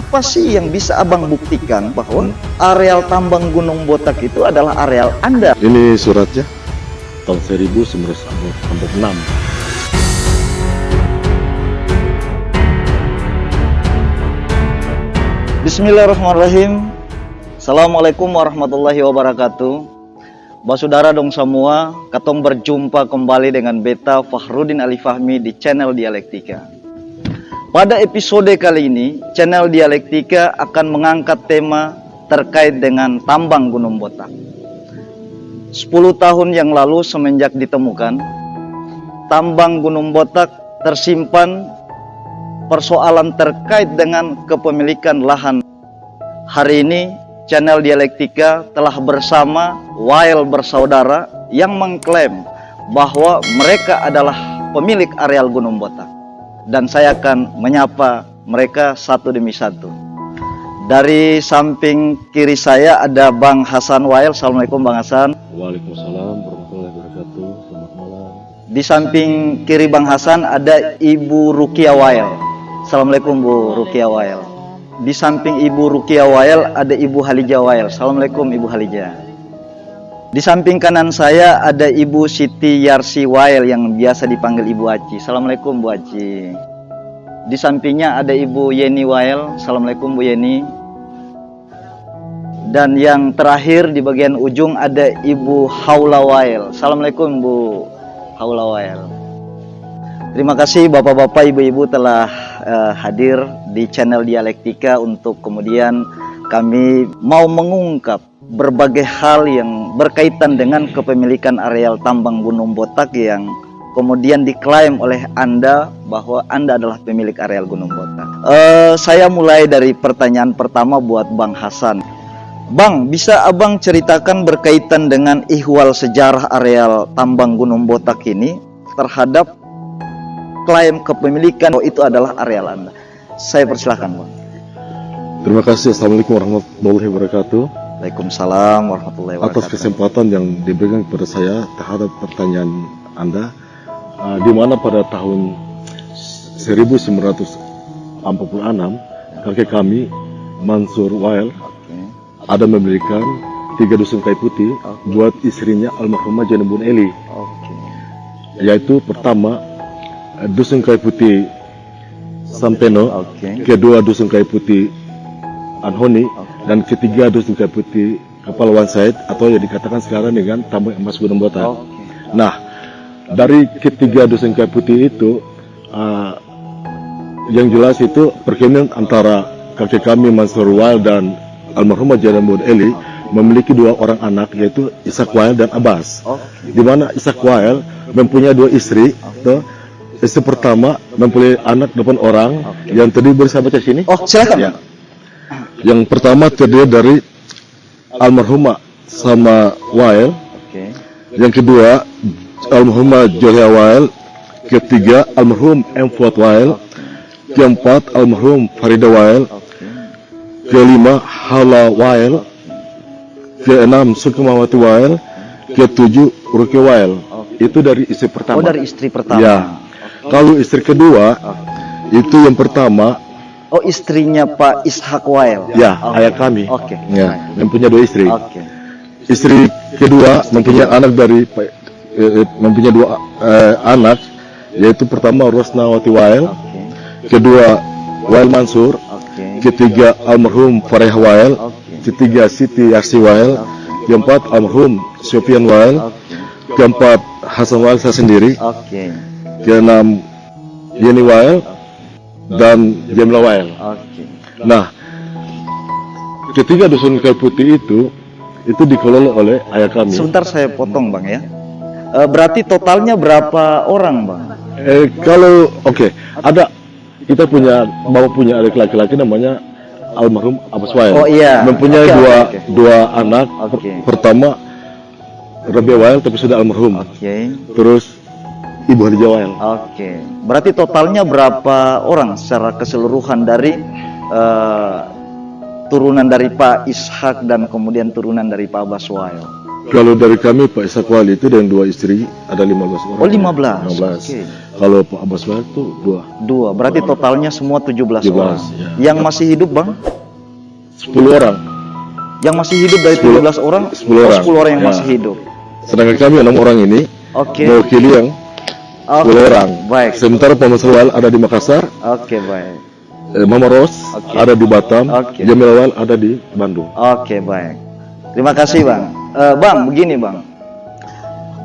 Apa sih yang bisa abang buktikan bahwa areal tambang Gunung Botak itu adalah areal Anda? Ini suratnya tahun 1966. Bismillahirrahmanirrahim. Assalamualaikum warahmatullahi wabarakatuh. Basudara dong semua, katong berjumpa kembali dengan beta Fahrudin Ali Fahmi di channel Dialektika. Pada episode kali ini, channel Dialektika akan mengangkat tema terkait dengan tambang Gunung Botak. 10 tahun yang lalu semenjak ditemukan, tambang Gunung Botak tersimpan persoalan terkait dengan kepemilikan lahan. Hari ini, channel Dialektika telah bersama Wael bersaudara yang mengklaim bahwa mereka adalah pemilik areal Gunung Botak. Dan saya akan menyapa mereka satu demi satu. Dari samping kiri saya ada Bang Hasan Wael. Assalamualaikum Bang Hasan. Waalaikumsalam warahmatullahi wabarakatuh. Selamat malam. Di samping kiri Bang Hasan ada Ibu Rukia Wael. Assalamualaikum Bu Rukia Wael. Di samping Ibu Rukia Wael ada Ibu Halija Wael. Assalamualaikum Ibu Halija. Di samping kanan saya ada Ibu Siti Yarsi Wael yang biasa dipanggil Ibu Aci. Assalamualaikum Bu Aci. Di sampingnya ada Ibu Yeni Wael. Assalamualaikum Bu Yeni. Dan yang terakhir di bagian ujung ada Ibu Haula Wael. Assalamualaikum Bu Haula Wael. Terima kasih Bapak-bapak, Ibu-ibu telah hadir di channel Dialektika untuk kemudian kami mau mengungkap berbagai hal yang berkaitan dengan kepemilikan areal tambang Gunung Botak yang kemudian diklaim oleh Anda bahwa Anda adalah pemilik areal Gunung Botak. Saya mulai dari pertanyaan pertama buat Bang Hasan. Bang, bisa abang ceritakan berkaitan dengan ihwal sejarah areal tambang Gunung Botak ini terhadap klaim kepemilikan bahwa itu adalah areal Anda? Saya persilahkan Bang. Terima kasih. Assalamualaikum warahmatullahi wabarakatuh. Waalaikumsalam warahmatullahi wabarakatuh. Atas kesempatan yang diberikan kepada saya terhadap pertanyaan Anda, di mana pada tahun 1946 kakek kami Mansur Wael ada memberikan 3 dusun kayu putih buat istrinya almarhumah Janibun Eli. Yaitu pertama dusun kayu putih Sampeno, kedua dusun kayu putih Anhoni, dan ketiga dusun kayu putih Kapal Wan Said atau yang dikatakan sekarang dengan tambang emas Gunung Botak. Nah, dari ketiga dusun kayu putih itu, yang jelas itu perkawinan antara kakek kami Mansur Wael dan almarhumah Janibun Eli memiliki 2 orang anak, yaitu Ishak Wael dan Abbas. Di mana Ishak Wael mempunyai 2 istri. Istri pertama mempunyai anak 8 orang. Yang terdiri bersama di sini. Oh, silakan. Ya. Yang pertama terdiri dari almarhumah sama Wael. Yang kedua almarhumah Jolia Wael. Ketiga almarhum M. Fuad Wael. Keempat almarhum Farida Wael. Kelima Hala Wael. Keenam Sukmawati Wael. Ketujuh Ruki Wael. Itu dari istri pertama. Oh, dari istri pertama. Ya. Kalau istri kedua itu yang pertama. Oh, istrinya Pak Ishak Wael. Ya, ayah kami. Ya, mempunyai 2 istri. Istri kedua mempunyai anak dari mempunyai 2 anak, yaitu pertama Rosnawati Wael, kedua Wael Mansur, ketiga almarhum Fareh Wael, ketiga Siti Yarsi Wael, keempat almarhum Sofian Wael, keempat Hasan Wael saya sendiri, keenam Yeni Wael dan Jamila Wael. Nah, ketiga dusun kayu putih itu dikelola oleh ayah kami. Sebentar saya potong Bang ya. Berarti totalnya berapa orang Bang? Kalau ada kita punya adik laki-laki namanya almarhum Abbas Wael. Oh iya. Mempunyai dua anak. Pertama Rabia Wael tapi sudah almarhum. Terus Ibu Halija Wael. Berarti totalnya berapa orang secara keseluruhan dari turunan dari Pak Ishak dan kemudian turunan dari Pak Abbas Wael? Kalau dari kami Pak Ishak Wali itu dan 2 istri ada 15 orang. Oh 15. 15. Oke. Kalau Pak Abbas Wali itu 2. 2. Berarti totalnya semua 17 orang. Ya. Yang masih hidup bang? 10 orang. Yang masih hidup dari 17 orang? 10 orang. 10 orang yang Ya. masih hidup. Sedangkan kami 6 orang ini Oke. mewakili yang 10 orang. Baik. Sementara Pak Masrual ada di Makassar, Oke baik. Mama Ros Oke. ada di Batam, Oke. Jamil Awal ada di Bandung. Oke baik. Terima kasih bang. Bang begini bang.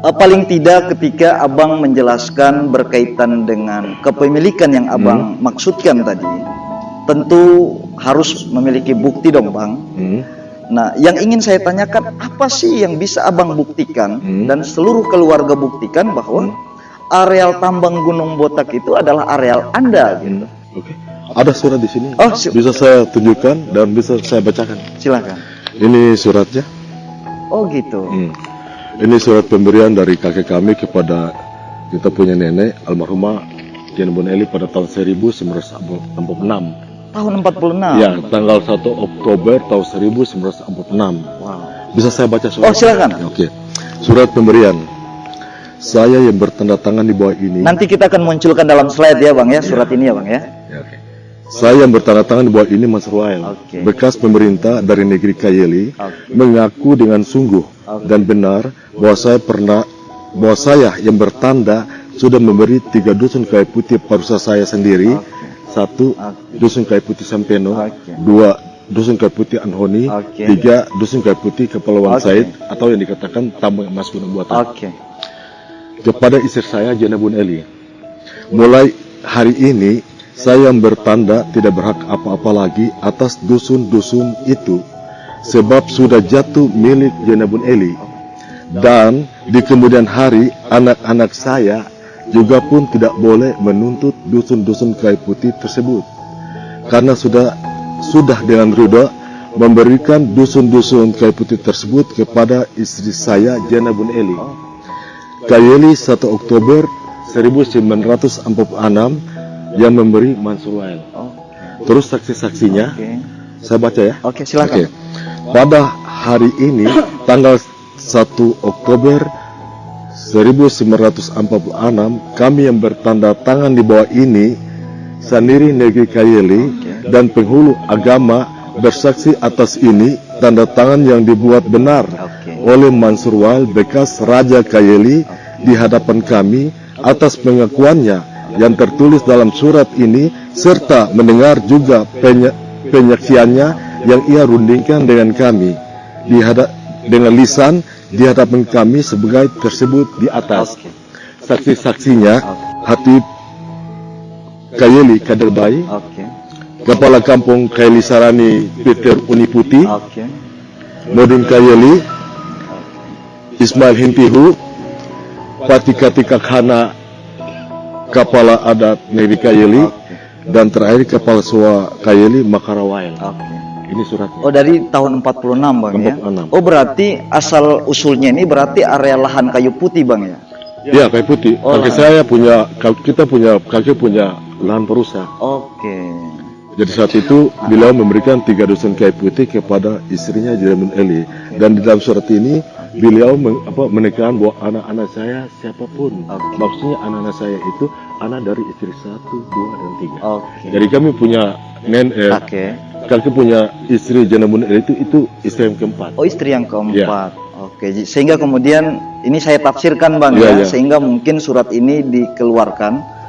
Paling tidak ketika abang menjelaskan berkaitan dengan kepemilikan yang abang maksudkan tadi, tentu harus memiliki bukti dong bang. Nah, yang ingin saya tanyakan, apa sih yang bisa abang buktikan dan seluruh keluarga buktikan bahwa areal tambang Gunung Botak itu adalah areal Anda gitu. Oke. Ada surat di sini. Oh, bisa saya tunjukkan dan bisa saya bacakan. silakan. Ini suratnya. Oh gitu. Ini surat pemberian dari kakek kami kepada kita punya nenek almarhumah Jane Bonelli pada tahun 1946. Tahun 46. Ya, tanggal 1 Oktober tahun 1946. Wow. Bisa saya baca surat? Oh, silakan. Oke. Surat pemberian. Saya yang bertanda tangan di bawah ini. Nanti kita akan munculkan dalam slide ya bang ya, surat ini ya bang ya. Ya, oke. Saya yang bertanda tangan di bawah ini Masruail, Oke. bekas pemerintah dari negeri Kayeli, Oke. mengaku dengan sungguh dan benar bahwa saya yang bertanda sudah memberi 3 dusun kayu putih parusa saya sendiri. 1 dusun kayu putih Sampeno, Oke. 2 dusun kayu putih Anhoni, Oke. 3 dusun kayu putih Kepulauan Oke. Said atau yang dikatakan tambang emas Gunung Botak. Oke. Kepada istri saya Jana Bonelli, mulai hari ini saya yang bertanda tidak berhak apa-apa lagi atas dusun-dusun itu, sebab sudah jatuh milik Jana Bonelli. Dan di kemudian hari anak-anak saya juga pun tidak boleh menuntut dusun-dusun kayu putih tersebut, karena sudah dengan ridha memberikan dusun-dusun kayu putih tersebut kepada istri saya Jana Bonelli. Kayeli 1 Oktober 1946 yang memberi Mansurwail. Terus saksi-saksinya saya baca ya. Oke, silakan. Oke. Pada hari ini tanggal 1 Oktober 1946 kami yang bertanda tangan di bawah ini sendiri negeri Kayeli dan penghulu agama bersaksi atas ini tanda tangan yang dibuat benar oleh Mansurwail bekas Raja Kayeli di hadapan kami atas pengakuannya yang tertulis dalam surat ini, serta mendengar juga penyaksiannya yang ia rundingkan dengan kami dengan lisan di hadapan kami sebagai tersebut di atas. Saksi-saksinya Hatib Kayeli Kaderbai, Kepala Kampung Kayeli Sarani Peter Uniputi, Modin Kayeli, Ismail Hintihu, Patikati Kakhana Kepala Adat Negeri Kayeli, dan terakhir Kepala Suwa Kayeli Makarawail. Ini suratnya. Oh, dari tahun 46 bang ya. 46. Oh, berarti asal usulnya ini berarti area lahan kayu putih bang ya. Ya, kayu putih. Kakek punya lahan perusak. Oke. Jadi saat itu beliau memberikan 3 dusun kayu putih kepada istrinya Jana Bonelli, dan di dalam surat ini beliau menekan bahwa anak-anak saya siapapun, maksudnya anak-anak saya itu anak dari istri 1, 2, dan 3. Jadi kami punya kakek punya istri Jana Bonelli itu istri yang keempat. Oh, istri yang keempat. Ya. Oke, sehingga kemudian ini saya tafsirkan bang ya, sehingga mungkin surat ini dikeluarkan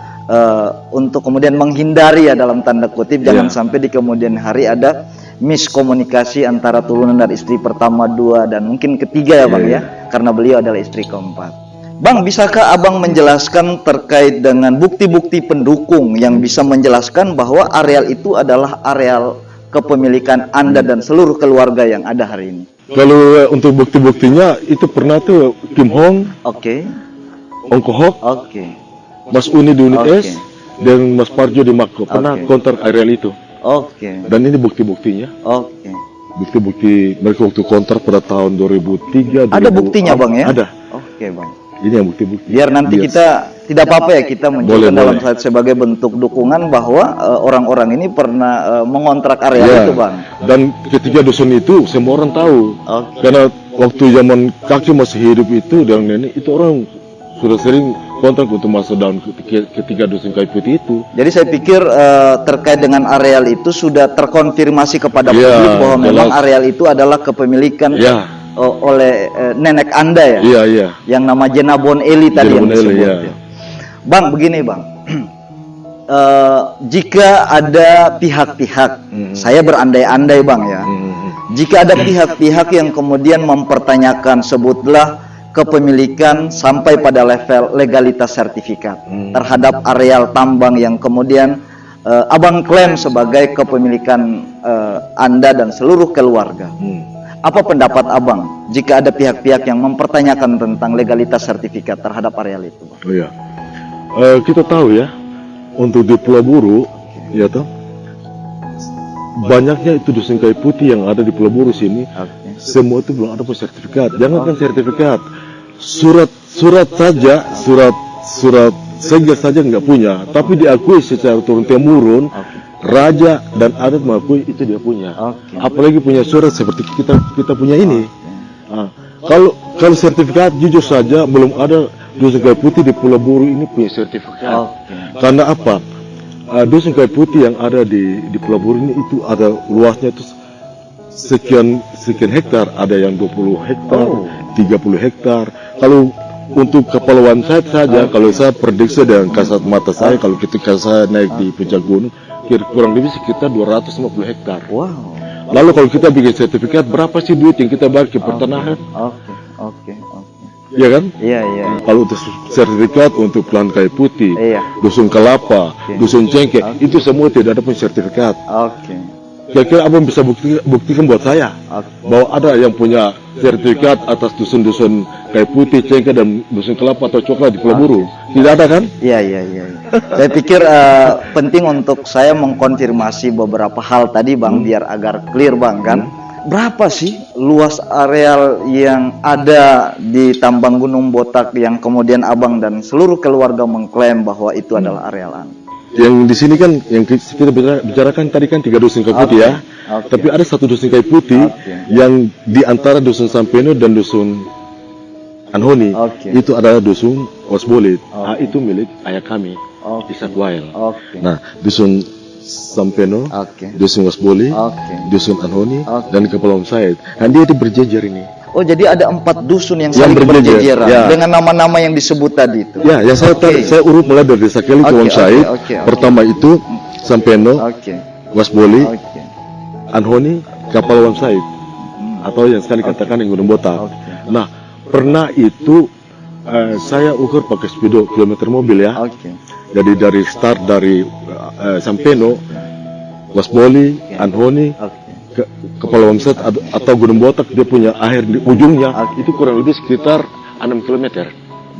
untuk kemudian menghindari ya dalam tanda kutip jangan sampai di kemudian hari ada miskomunikasi antara turunan dari istri pertama, 2, dan mungkin ketiga ya bang ya, karena beliau adalah istri keempat. Bang, bisakah abang menjelaskan terkait dengan bukti-bukti pendukung yang bisa menjelaskan bahwa areal itu adalah areal kepemilikan Anda dan seluruh keluarga yang ada hari ini? Kalau untuk bukti-buktinya itu pernah tuh Kim Hong, Ong Kohok, Mas Uni di Unit S, dan Mas Parjo di Mako pernah kontrak areal itu. Dan ini bukti-buktinya. Bukti-bukti mereka waktu kontrak pada tahun 2003. Ada buktinya bang ya? Ada. Bang. Ini yang bukti-bukti. Biar nanti kita tidak apa-apa ya kita menunjukkan dalam slide sebagai bentuk dukungan bahwa orang-orang ini pernah mengontrak area itu bang. Dan ketiga dusun itu semua orang tahu. Karena waktu zaman kakek masih hidup itu dan nenek itu orang sudah sering kontrak untuk masuk dalam ketiga dusun kayu putih itu. Jadi saya pikir terkait dengan areal itu sudah terkonfirmasi kepada publik bahwa memang areal itu adalah kepemilikan oleh nenek Anda ya. Iya. Yang nama Jenabon Eli tadi yang disebut. Ya. Bang, begini Bang. Jika ada pihak-pihak, saya berandai-andai Bang ya. Jika ada pihak-pihak yang kemudian mempertanyakan, sebutlah kepemilikan sampai pada level legalitas sertifikat terhadap areal tambang yang kemudian Abang klaim sebagai kepemilikan Anda dan seluruh keluarga. Apa pendapat Abang jika ada pihak-pihak yang mempertanyakan tentang legalitas sertifikat terhadap areal itu, Bang? Oh ya, kita tahu ya, untuk di Pulau Buru, ya toh, banyaknya itu dusun kayu putih yang ada di Pulau Buru sini, semua itu belum ada sertifikat. Jangankan sertifikat, surat segel saja nggak punya, tapi diakui secara turun temurun. Raja dan adat mengakui itu dia punya. Apalagi punya surat seperti kita punya ini. Kalau sertifikat jujur saja belum ada dusun kayu putih di Pulau Buru ini punya sertifikat. Karena apa? Dusun kayu putih yang ada di Pulau Buru ini itu ada luasnya itu sekian hektar, ada yang 20 hektar, 30 hektar. Kalau untuk kepulauan saya saja, kalau saya prediksi dengan kasat mata saya, kalau ketika saya naik di puncak gunung, kurang lebih sekitar 250 hektar. Wow. Lalu kalau kita bikin sertifikat, berapa sih duit yang kita bayar ke pertanahan? Oke. Iya kan? Iya. Kalau untuk sertifikat untuk lahan kayu putih, dusun kelapa, dusun cengkeh, itu semua tidak ada pun sertifikat. Kira-kira Abang bisa buktikan buat saya bahwa ada yang punya sertifikat atas dusun-dusun kayu putih, cengkeh dan dusun kelapa atau coklat di Pulau Buru? Tidak ada kan? Iya. Saya pikir penting untuk saya mengkonfirmasi beberapa hal tadi Bang, biar agar clear Bang kan. Berapa sih luas areal yang ada di tambang Gunung Botak yang kemudian Abang dan seluruh keluarga mengklaim bahwa itu adalah areal Anda? Yang di sini kan yang kita bicarakan tadi kan 3 dusun kayu putih ya. Tapi ada 1 dusun kayu putih yang di antara dusun Sampeno dan dusun Anhoni. Itu adalah dusun Wasbolit. Itu milik ayah kami, Ishak Wael. Nah, dusun Sampeno, dusun Wasbolit, dusun Anhoni dan Kepulauan Said. Dan dia itu berjejer ini. Oh, jadi ada 4 dusun yang saling berjejeran dengan nama-nama yang disebut tadi itu. Ya, yang saya urut mulai dari Desa Keli ke Wam Said. Pertama itu Sampeno, Wasboli, Anhoni, Kepulauan Said, atau yang sekali katakan yang Gunung Botak. Nah, pernah itu saya ukur pakai speedo kilometer mobil ya. Jadi dari start dari Sampeno, Wasboli, Anhoni, Kepulauan Said atau Gunung Botak, dia punya akhir di ujungnya itu kurang lebih sekitar 6 km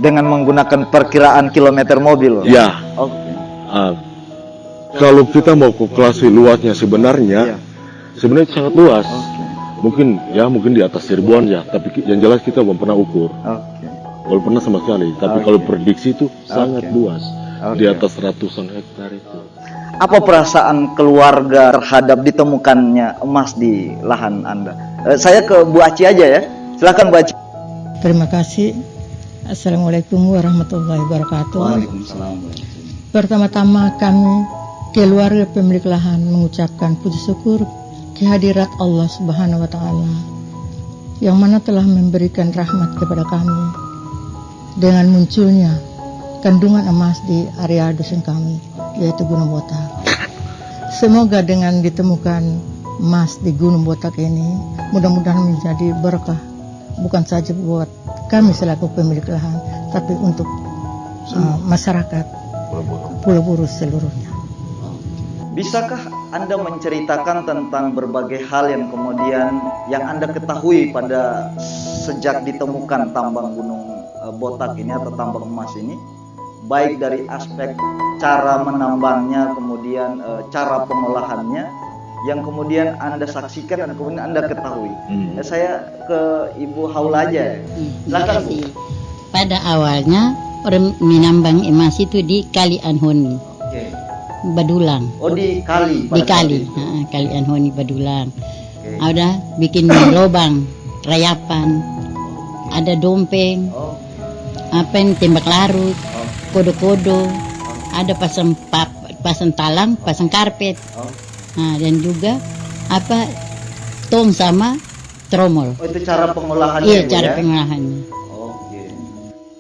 dengan menggunakan perkiraan kilometer mobil. Ya. Kalau kita mau kalkulasi luasnya sebenarnya sangat luas. Mungkin di atas 1000-an ya, tapi yang jelas kita belum pernah ukur. Belum pernah sama sekali. Tapi kalau prediksi itu sangat luas, di atas ratusan hektar itu. Apa perasaan keluarga terhadap ditemukannya emas di lahan Anda? Saya ke Bu Aci aja ya. Silakan Bu Aci. Terima kasih. Assalamualaikum warahmatullahi wabarakatuh. Waalaikumsalam. Pertama-tama kami keluarga pemilik lahan mengucapkan puji syukur kehadirat Allah Subhanahu wa taala yang mana telah memberikan rahmat kepada kami dengan munculnya kandungan emas di area dusun kami, yaitu Gunung Botak. Semoga dengan ditemukan emas di Gunung Botak ini mudah-mudahan menjadi berkah, bukan saja buat kami selaku pemilik lahan, tapi untuk masyarakat Pulau Buru seluruhnya. Bisakah Anda menceritakan tentang berbagai hal yang kemudian yang Anda ketahui pada sejak ditemukan tambang Gunung Botak ini atau tambang emas ini? Baik dari aspek cara menambangnya, kemudian cara pengolahannya, yang kemudian Anda saksikan dan kemudian Anda ketahui. Saya ke Ibu Haula aja. Silakan. Pada awalnya orang menambang emas itu di Kali Anhoni, Badulang. Oh, di kali. Di Kali, Kali Anhoni Badulang. Ada bikin lubang rayapan ada dompeng, Oh, apa yang tembak larut, kodo-kodo, ada pasang talang, pasang karpet. oh. Nah, dan juga apa tong sama tromol. Oh, itu cara pengolahannya. Iya, Bu, cara ya? pengolahannya. Oke.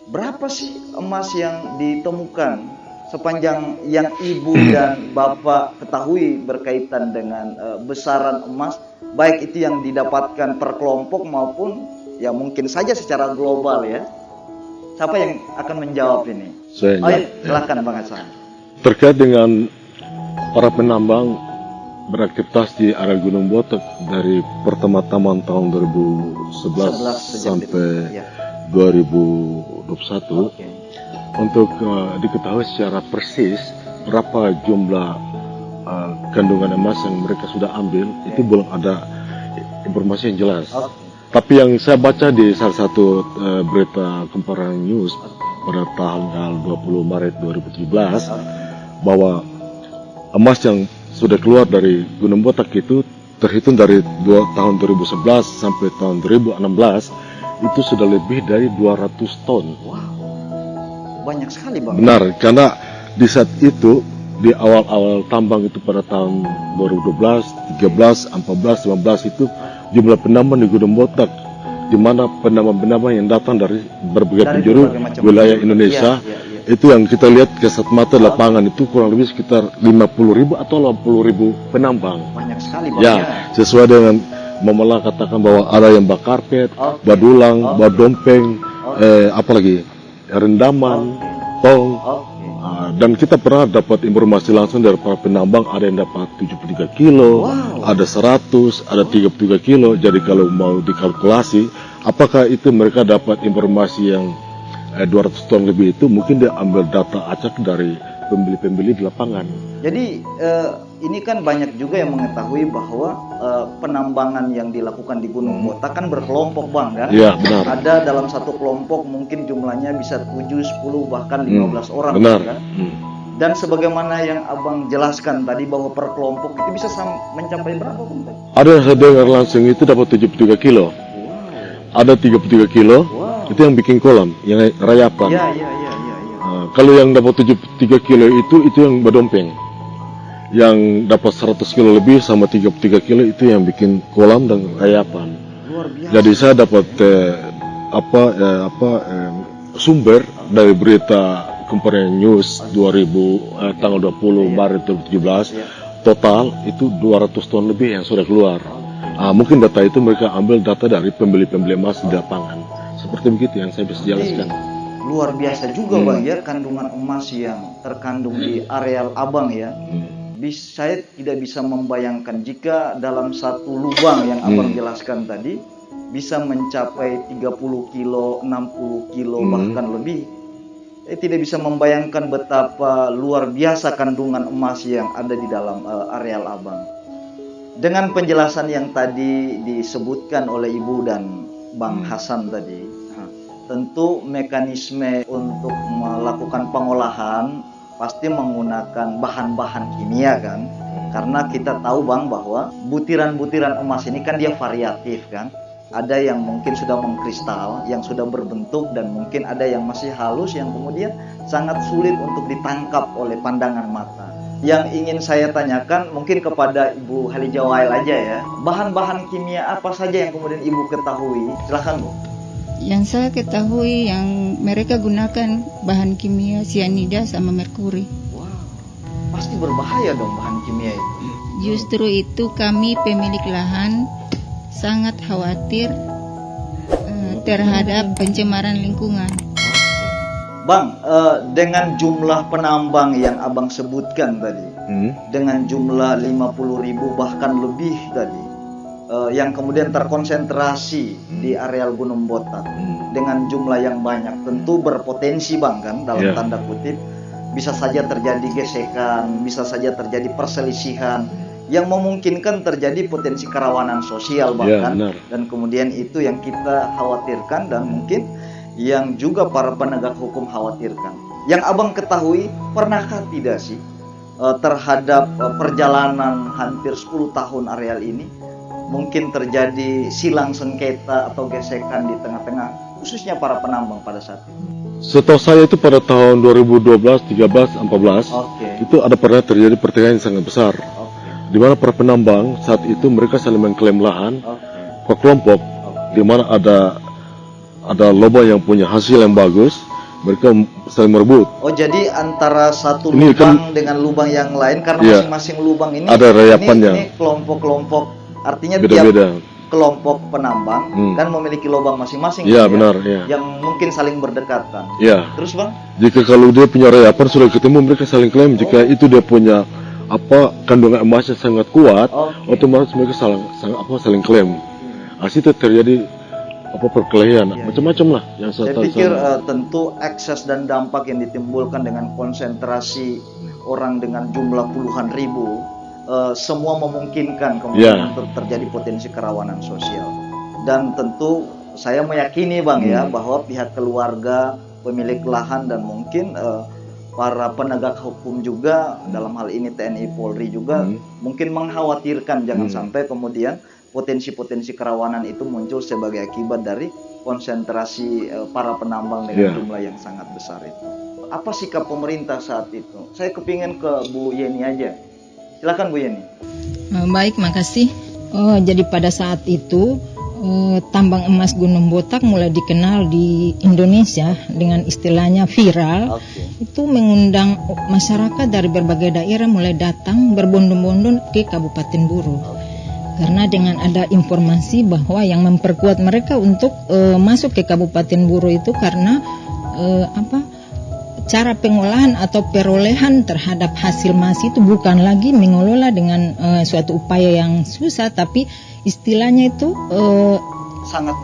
Berapa sih emas yang ditemukan sepanjang yang ibu dan bapak ketahui berkaitan dengan besaran emas, baik itu yang didapatkan per kelompok maupun ya mungkin saja secara global ya? Siapa yang akan menjawab ini? Saya Oh, jawab. ya, silakan Bang Hasan. Terkait dengan para penambang beraktivitas di area Gunung Botak dari pertama-tama tahun 2011 sejak sampai itu. Ya. 2021, Oke. untuk diketahui secara persis berapa jumlah kandungan emas yang mereka sudah ambil, itu belum ada informasi yang jelas. Oke. Tapi yang saya baca di salah satu berita Kumparan News pada tanggal 20 Maret 2017 bahwa emas yang sudah keluar dari Gunung Botak itu terhitung dari tahun 2011 sampai tahun 2016 itu sudah lebih dari 200 ton. Wow. Banyak sekali Bang. Benar, karena di saat itu di awal-awal tambang itu pada tahun 2012, 13, 14, 15 itu jumlah penambang di Gunung Botak, di mana penambang-penambang yang datang dari berbagai penjuru berbagai macam wilayah penjuru. Indonesia, Iya. itu yang kita lihat kasat mata lapangan itu kurang lebih sekitar 50.000 atau 80.000 penambang. Banyak sekali Bang. Ya, sesuai dengan Mamala katakan bahwa ada yang bak karpet, bak dulang, bak dompeng, apalagi rendaman, tong. Oke. Dan kita pernah dapat informasi langsung dari para penambang, ada yang dapat 73 kilo, Wow. ada 100, ada 33 kilo. Jadi kalau mau dikalkulasi, apakah itu mereka dapat informasi yang 200 ton lebih itu, mungkin dia ambil data acak dari pembeli-pembeli di lapangan. Jadi ini kan banyak juga yang mengetahui bahwa penambangan yang dilakukan di Gunung Botak kan berkelompok Bang kan? Iya, benar. Ada dalam satu kelompok mungkin jumlahnya bisa 7, 10 bahkan 15 orang Benar. kan? Dan sebagaimana yang Abang jelaskan tadi bahwa per kelompok itu bisa mencapai berapa Bang? Ada yang saya dengar langsung itu dapat 73 kilo. Ada 33 kilo, itu yang bikin kolam, yang rayapan. Iya. Kalau yang dapat 73 kilo itu yang berdompeng. Yang dapat 100 kilo lebih sama 33 kilo itu yang bikin kolam dan rayapan. Luar biasa. Jadi saya dapat sumber dari berita Kumparan News tanggal 20 Maret 2017, total itu 200 ton lebih yang sudah keluar. Mungkin data itu mereka ambil data dari pembeli-pembeli emas di lapangan. Seperti begitu yang saya bisa jelaskan. Luar biasa juga Bang ya, kandungan emas yang terkandung di areal Abang ya. Saya tidak bisa membayangkan jika dalam satu lubang yang Abang jelaskan tadi bisa mencapai 30 kilo, 60 kilo bahkan lebih. Saya tidak bisa membayangkan betapa luar biasa kandungan emas yang ada di dalam areal Abang. Dengan penjelasan yang tadi disebutkan oleh Ibu dan Bang Hasan tadi, tentu mekanisme untuk melakukan pengolahan pasti menggunakan bahan-bahan kimia kan. Karena kita tahu Bang bahwa butiran-butiran emas ini kan dia variatif kan. Ada yang mungkin sudah mengkristal, yang sudah berbentuk, dan mungkin ada yang masih halus yang kemudian sangat sulit untuk ditangkap oleh pandangan mata. Yang ingin saya tanyakan mungkin kepada Ibu Halijawail aja ya. Bahan-bahan kimia apa saja yang kemudian Ibu ketahui? Silahkan Bu. Yang saya ketahui yang mereka gunakan bahan kimia sianida sama merkuri. Wow, pasti berbahaya dong bahan kimia itu. Justru itu kami pemilik lahan sangat khawatir terhadap pencemaran lingkungan. Bang, dengan jumlah penambang yang Abang sebutkan tadi, dengan jumlah 50.000 bahkan lebih tadi, yang kemudian terkonsentrasi di areal Gunung Botak dengan jumlah yang banyak, tentu berpotensi Bang kan dalam tanda kutip bisa saja terjadi gesekan, bisa saja terjadi perselisihan yang memungkinkan terjadi potensi kerawanan sosial bahkan, dan kemudian itu yang kita khawatirkan dan mungkin yang juga para penegak hukum khawatirkan. Yang Abang ketahui, pernahkah tidak sih terhadap perjalanan hampir 10 tahun areal ini mungkin terjadi silang sengketa atau gesekan di tengah-tengah khususnya para penambang pada saat itu? Setahu saya itu pada tahun 2012, 13, 14 itu ada pernah terjadi pertikaian yang sangat besar. Di mana para penambang saat itu mereka saling mengklaim lahan ke kelompok, di mana ada lubang yang punya hasil yang bagus, mereka saling merebut. Oh, jadi antara satu Ini lubang dengan lubang yang lain karena Iya. masing-masing lubang ini Ada rayapannya. Ini kelompok-kelompok, artinya Beda-beda. tiap kelompok penambang kan memiliki lubang masing-masing. Iya, gitu ya, benar, iya. Yang mungkin saling berdekatan. Ya. Terus Bang? Jika kalau dia punya rayapan sudah ketemu, mereka saling klaim. Jika itu dia punya kandungan emasnya sangat kuat, otomatis mereka saling klaim. Situ terjadi perkelahian, macam-macam lah yang Saya pikir tentu ekses dan dampak yang ditimbulkan dengan konsentrasi orang dengan jumlah puluhan ribu, semua memungkinkan kemudian untuk terjadi potensi kerawanan sosial. Dan tentu saya meyakini Bang ya bahwa pihak keluarga, pemilik lahan dan mungkin para penegak hukum juga, dalam hal ini TNI Polri juga mungkin mengkhawatirkan jangan sampai kemudian potensi-potensi kerawanan itu muncul sebagai akibat dari konsentrasi para penambang dengan jumlah yang sangat besar itu. Apa sikap pemerintah saat itu? Saya kepingin ke Bu Yeni aja. Silakan Bu Yeni. Baik, makasih. Jadi pada saat itu tambang emas Gunung Botak mulai dikenal di Indonesia dengan istilahnya viral. Itu mengundang masyarakat dari berbagai daerah mulai datang berbondong-bondong ke Kabupaten Buru. Karena dengan ada informasi bahwa yang memperkuat mereka untuk masuk ke Kabupaten Buru itu karena cara pengolahan atau perolehan terhadap hasil emas itu bukan lagi mengelola dengan suatu upaya yang susah, tapi istilahnya itu sangat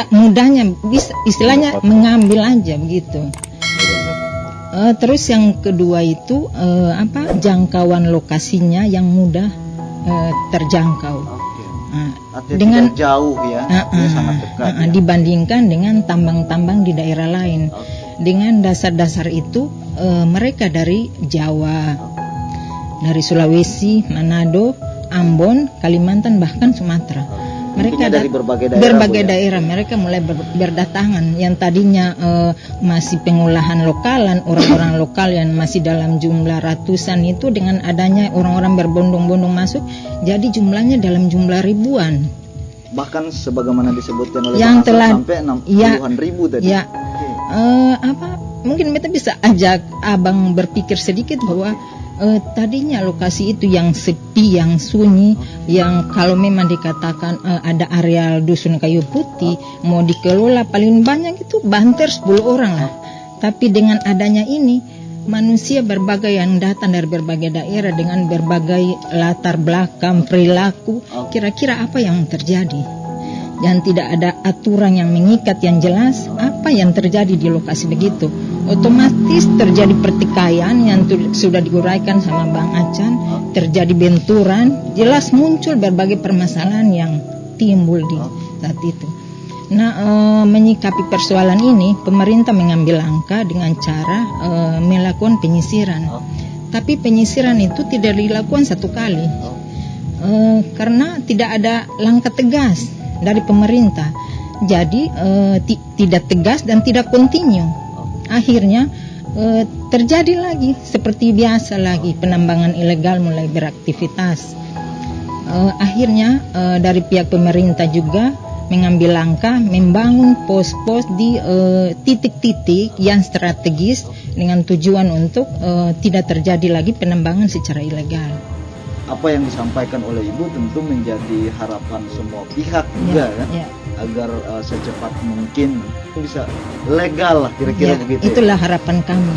mudah. Bisa istilahnya mengambil aja begitu. Terus yang kedua itu jangkauan lokasinya yang mudah terjangkau. Dengan jauh ya, sangat dekat. Dibandingkan dengan tambang-tambang di daerah lain. Dengan dasar-dasar itu mereka dari Jawa, dari Sulawesi, Manado, Ambon, Kalimantan bahkan Sumatera. Mereka dari berbagai daerah, mereka mulai berdatangan. Yang tadinya masih pengolahan lokalan, orang-orang lokal yang masih dalam jumlah ratusan itu dengan adanya orang-orang berbondong-bondong masuk, jadi jumlahnya dalam jumlah ribuan. Bahkan sebagaimana disebutkan oleh yang Bang telah sampai 60-an ribu tadi. Ya. Mungkin kita bisa ajak Abang berpikir sedikit bahwa tadinya lokasi itu yang sepi, yang sunyi, yang kalau memang dikatakan ada areal dusun kayu putih mau dikelola paling banyak itu banter 10 orang lah. Tapi dengan adanya ini manusia berbagai yang datang dari berbagai daerah dengan berbagai latar belakang perilaku, kira-kira apa yang terjadi? Dan tidak ada aturan yang mengikat yang jelas apa yang terjadi di lokasi begitu. Otomatis terjadi pertikaian yang sudah diuraikan sama Bang Acan, terjadi benturan, jelas muncul berbagai permasalahan yang timbul di saat itu. Menyikapi persoalan ini, pemerintah mengambil langkah dengan cara melakukan penyisiran. Tapi penyisiran itu tidak dilakukan satu kali, karena tidak ada langkah tegas dari pemerintah. Jadi tidak tegas dan tidak kontinu. Akhirnya terjadi lagi seperti biasa lagi, penambangan ilegal mulai beraktivitas. Akhirnya dari pihak pemerintah juga mengambil langkah membangun pos-pos di titik-titik yang strategis dengan tujuan untuk tidak terjadi lagi penambangan secara ilegal. Apa yang disampaikan oleh Ibu tentu menjadi harapan semua pihak juga agar secepat mungkin bisa legal lah kira-kira begitu. Itulah harapan kami.